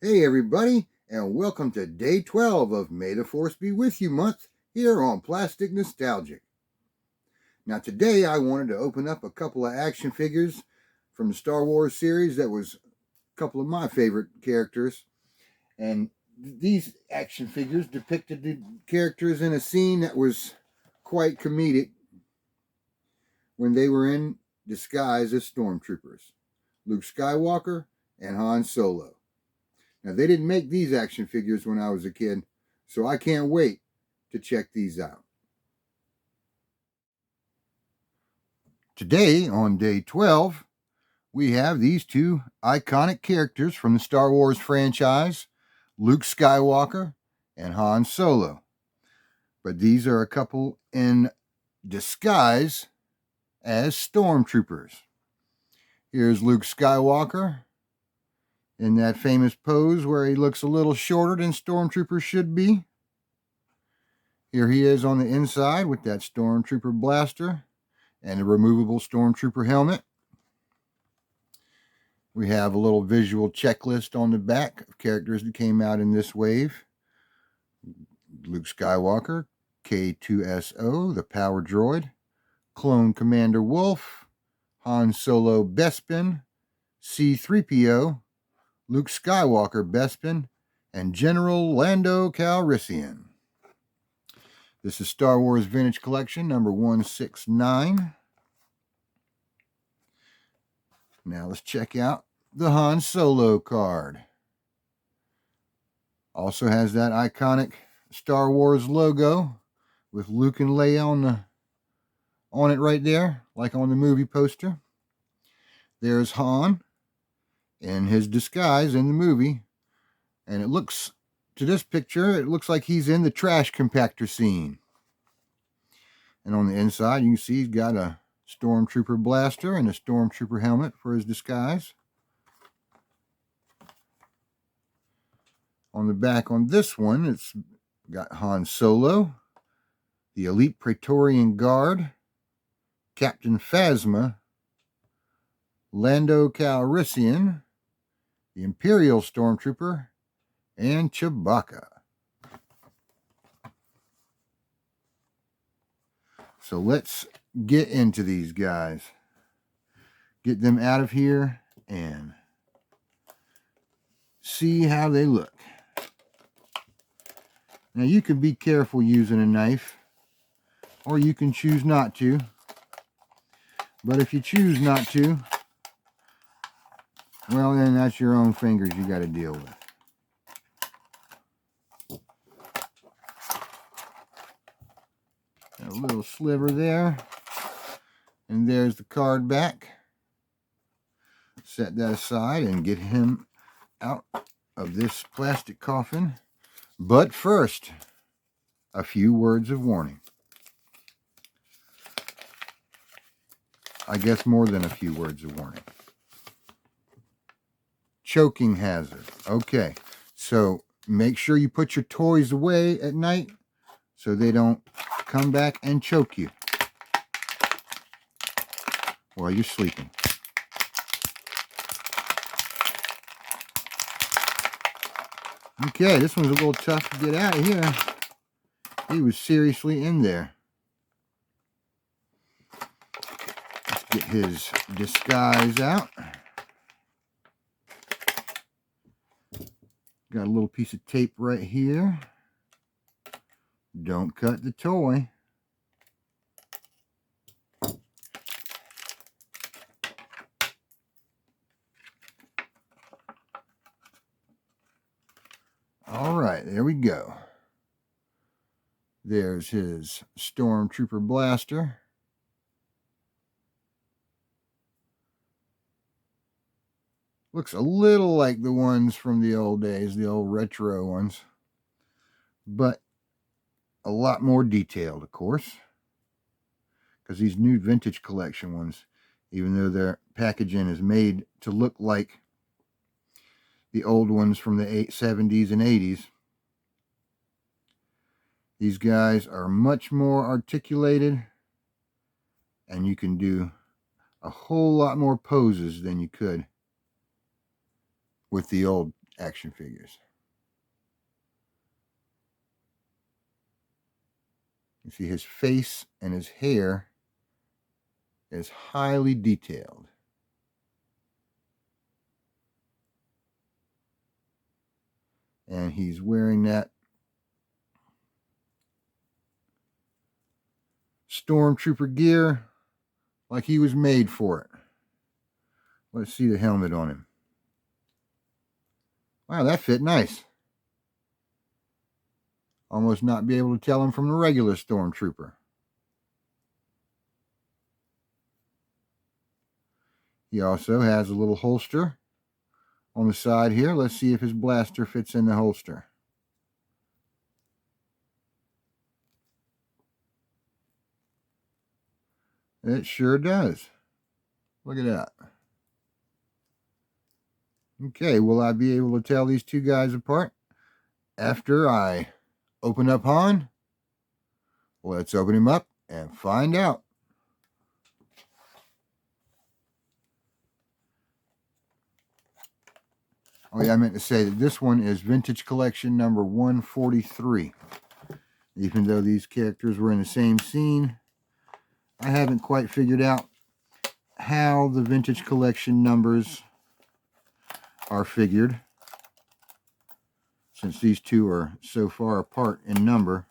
Hey everybody, and welcome to day 12 of May the Force Be With You month here on Plastic Nostalgic. Now today I wanted to open up a couple of action figures from the Star Wars series that was a couple of my favorite characters. And these action figures depicted the characters in a scene that was quite comedic when they were in disguise as Stormtroopers. Luke Skywalker and Han Solo. Now, they didn't make these action figures when I was a kid, so I can't wait to check these out. Today, on day 12, we have these two iconic characters from the Star Wars franchise, Luke Skywalker and Han Solo. But these are a couple in disguise as Stormtroopers. Here's Luke Skywalker in that famous pose where he looks a little shorter than Stormtroopers should be. Here he is on the inside with that Stormtrooper blaster and a removable Stormtrooper helmet. We have a little visual checklist on the back of characters that came out in this wave. Luke Skywalker, K2SO, the power droid, Clone Commander Wolf, Han Solo Bespin, C-3PO, Luke Skywalker Bespin, and General Lando Calrissian. This is Star Wars Vintage Collection number 169. Now let's check out the Han Solo card. Also has that iconic Star Wars logo with Luke and Leia on it right there, like on the movie poster. There's Han in his disguise in the movie, and it looks, to this picture, it looks like he's in the trash compactor scene. And on the inside, you can see he's got a Stormtrooper blaster and a Stormtrooper helmet for his disguise. On the back on this one, it's got Han Solo, the Elite Praetorian Guard, Captain Phasma, Lando Calrissian, the Imperial Stormtrooper, and Chewbacca. So let's get into these guys. Get them out of here and see how they look. Now you can be careful using a knife, or you can choose not to. But if you choose not to, well, then that's your own fingers you got to deal with. A little sliver there. And there's the card back. Set that aside and get him out of this plastic coffin. But first, a few words of warning. I guess more than a few words of warning. Choking hazard. Okay, so make sure you put your toys away at night so they don't come back and choke you while you're sleeping. Okay, this one's a little tough to get out of here. He was seriously in there. Let's get his disguise out. Got a little piece of tape right here. Don't cut the toy. All right, there we go. There's his Stormtrooper blaster. Looks a little like the ones from the old days, the old retro ones. But a lot more detailed, of course. Because these new vintage collection ones, even though their packaging is made to look like the old ones from the 70s and 80s, these guys are much more articulated, and you can do a whole lot more poses than you could with the old action figures. You see his face and his hair is highly detailed. And he's wearing that Stormtrooper gear like he was made for it. Let's see the helmet on him. Wow, that fit nice. Almost not be able to tell him from the regular Stormtrooper. He also has a little holster on the side here. Let's see if his blaster fits in the holster. It sure does. Look at that. Okay, will I be able to tell these two guys apart after I open up Han? Let's open him up and find out. Oh yeah, I meant to say that this one is Vintage Collection number 143. Even though these characters were in the same scene, I haven't quite figured out how the Vintage Collection numbers are figured, since these two are so far apart in number,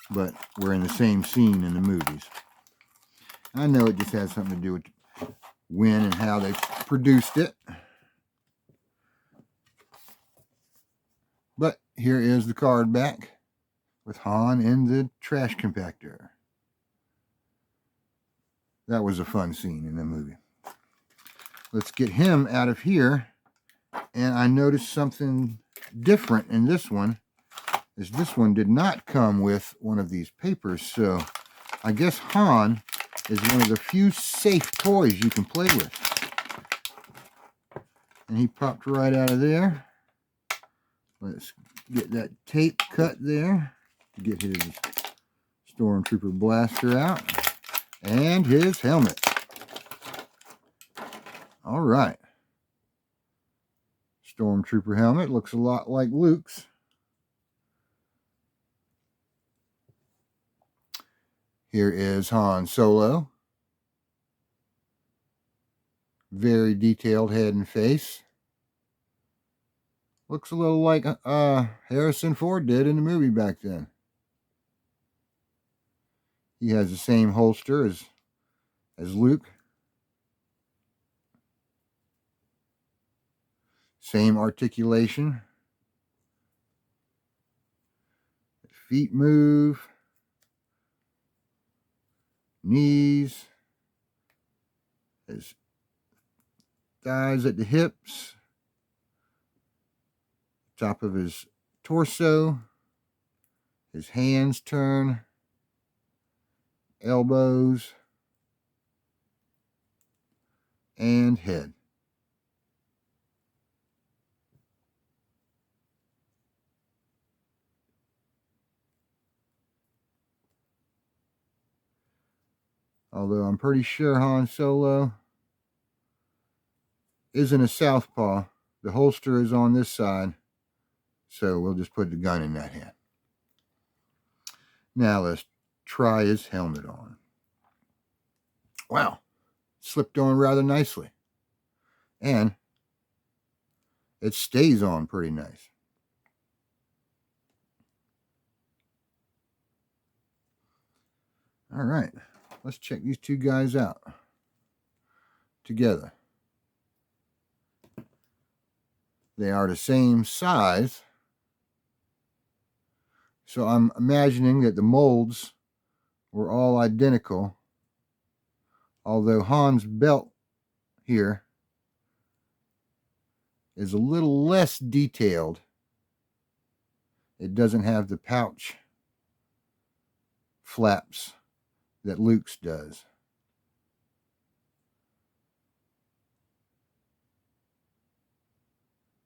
but we're in the same scene in the movies. I know it just has something to do with when and how they produced it. But here is the card back with Han in the trash compactor. That was a fun scene in the movie. Let's get him out of here. And I noticed something different in this one, is this one did not come with one of these papers. So I guess Han is one of the few safe toys you can play with. And he popped right out of there. Let's get that tape cut there to get his Stormtrooper blaster out and his helmet. All right. Stormtrooper helmet looks a lot like Luke's. Here is Han Solo. Very detailed head and face. Looks a little like Harrison Ford did in the movie back then. He has the same holster as Luke. Same articulation. Feet move. Knees. His thighs at the hips. Top of his torso. His hands turn. Elbows. And head. Although I'm pretty sure Han Solo isn't a southpaw. The holster is on this side. So we'll just put the gun in that hand. Now let's try his helmet on. Wow. Slipped on rather nicely. And it stays on pretty nice. All right. Let's check these two guys out together. They are the same size. So I'm imagining that the molds were all identical. Although Han's belt here is a little less detailed. It doesn't have the pouch flaps that Luke's does.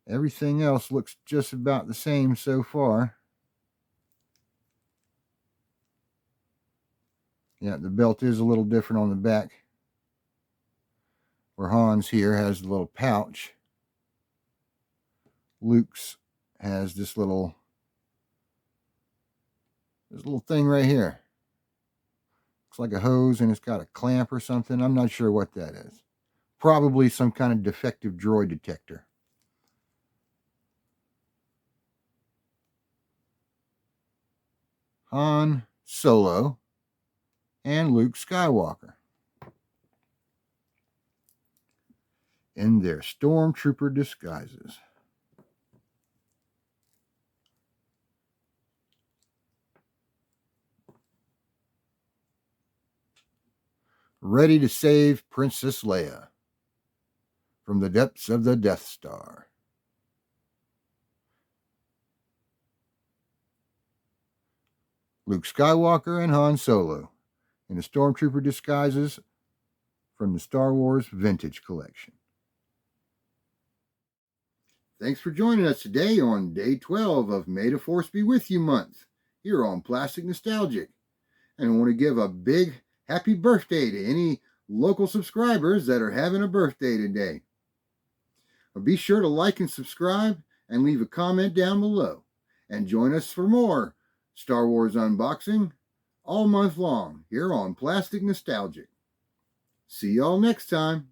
Everything else looks just about the same so far. Yeah, the belt is a little different on the back, where Han's here has the little pouch. Luke's has this little thing right here. Looks like a hose, and it's got a clamp or something. I'm not sure what that is. Probably some kind of defective droid detector. Han Solo and Luke Skywalker in their Stormtrooper disguises. Ready to save Princess Leia from the depths of the Death Star. Luke Skywalker and Han Solo in the Stormtrooper disguises from the Star Wars Vintage Collection. Thanks for joining us today on Day 12 of May the Force Be With You month here on Plastic Nostalgic. And I want to give a big happy birthday to any local subscribers that are having a birthday today. But be sure to like and subscribe and leave a comment down below. And join us for more Star Wars unboxing all month long here on Plastic Nostalgic. See y'all next time.